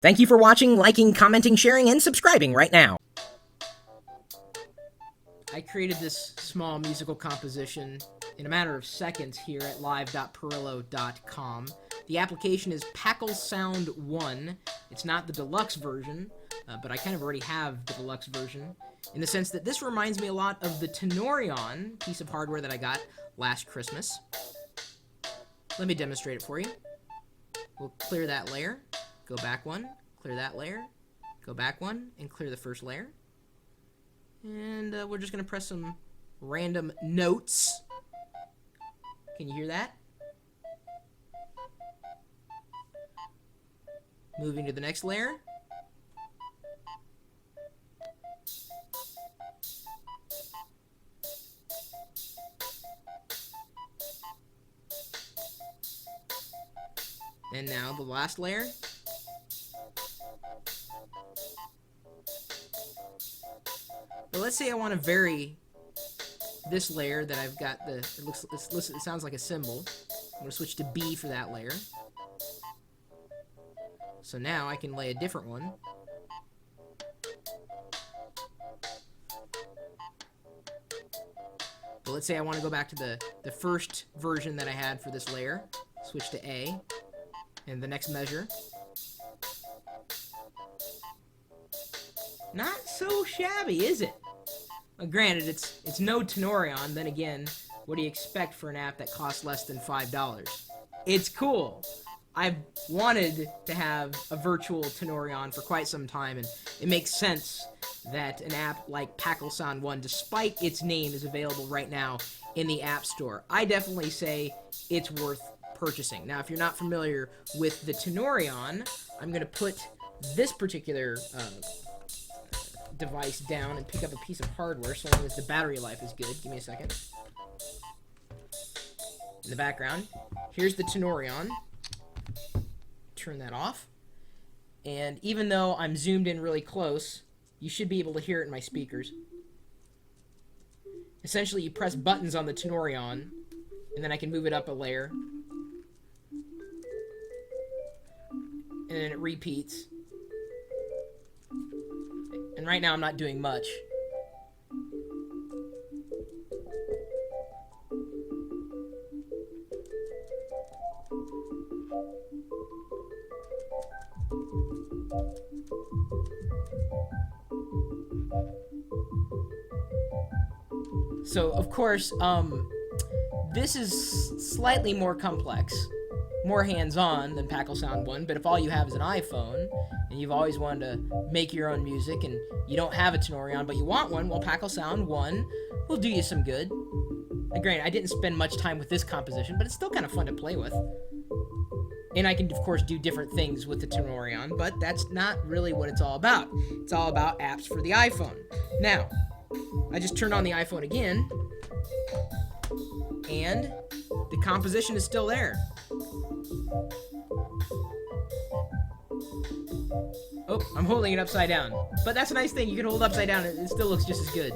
Thank you for watching, liking, commenting, sharing, and subscribing right now. I created this small musical composition in a matter of seconds here at live.pirillo.com. The application is Packle Sound 1. It's not the deluxe version, but I kind of already have the deluxe version in the sense that this reminds me a lot of the tenori-on piece of hardware that I got last Christmas. Let me demonstrate it for you. We'll clear that layer, go back one, clear that layer, go back one, and clear the first layer. And we're just going to press some random notes. Can you hear that? Moving to the next layer. And now the last layer. But let's say I want to vary this layer that I've got it sounds like a cymbal. I'm going to switch to B for that layer. So now I can lay a different one. But let's say I want to go back to the first version that I had for this layer. Switch to A. And the next measure. Not so shabby, is it? Well, granted, it's no tenori-on. Then again, what do you expect for an app that costs less than $5? It's cool. I've wanted to have a virtual tenori-on for quite some time, and it makes sense that an app like Packle Sound 1, despite its name, is available right now in the App Store. I definitely say it's worth purchasing. Now, if you're not familiar with the tenori-on, I'm going to put this particular device down and pick up a piece of hardware so long as the battery life is good. Give me a second. In the background, here's the tenori-on. Turn that off. And even though I'm zoomed in really close, you should be able to hear it in my speakers. Essentially, you press buttons on the tenori-on, and then I can move it up a layer. And then it repeats. And right now I'm not doing much. So, of course, this is slightly more complex, more hands-on than Packle Sound 1, but if all you have is an iPhone, and you've always wanted to make your own music, and you don't have a tenori-on, but you want one, well, Packle Sound 1 will do you some good. And granted, I didn't spend much time with this composition, but it's still kind of fun to play with. And I can, of course, do different things with the tenori-on, but that's not really what it's all about. It's all about apps for the iPhone. Now, I just turned on the iPhone again, and the composition is still there. Oh, I'm holding it upside down. But that's a nice thing. You can hold it upside down and it still looks just as good.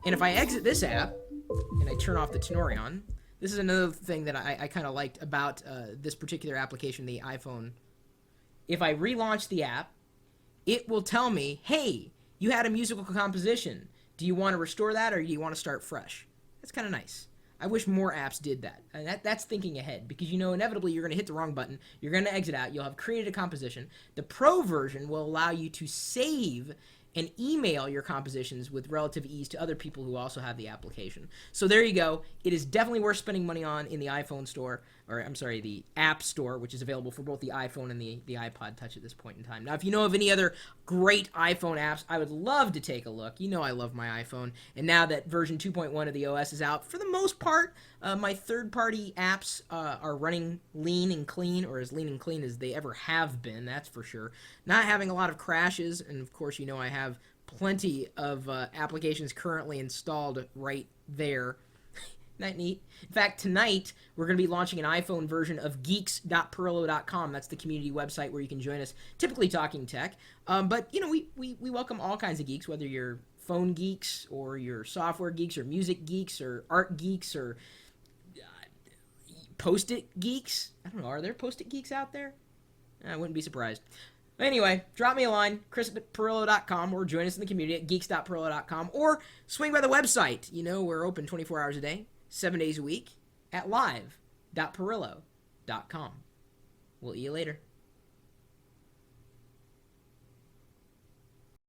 And if I exit this app and I turn off the tenori-on, this is another thing that I kind of liked about this particular application, the iPhone. If I relaunch the app, it will tell me, hey, you had a musical composition. Do you want to restore that or do you want to start fresh? That's kind of nice. I wish more apps did that. And that's thinking ahead, because you know inevitably you're going to hit the wrong button. You're going to exit out. You'll have created a composition. The Pro version will allow you to save and email your compositions with relative ease to other people who also have the application. So there you go. It is definitely worth spending money on in the iPhone store, or I'm sorry, the App Store, which is available for both the iPhone and the iPod Touch at this point in time. Now, if you know of any other great iPhone apps, I would love to take a look. You know I love my iPhone. And now that version 2.1 of the OS is out, for the most part, my third-party apps are running lean and clean, or as lean and clean as they ever have been, that's for sure. Not having a lot of crashes, and of course, you know I have plenty of applications currently installed right there. Isn't that neat? In fact, tonight, we're going to be launching an iPhone version of geeks.pirillo.com. That's the community website where you can join us, typically talking tech. But, you know, we welcome all kinds of geeks, whether you're phone geeks or you're software geeks or music geeks or art geeks or Post-it geeks. I don't know, are there Post-it geeks out there? I wouldn't be surprised. Anyway, drop me a line, chris@pirillo.com, or join us in the community at geeks.pirillo.com, or swing by the website. You know, we're open 24 hours a day, 7 days a week, at live.pirillo.com. We'll see you later.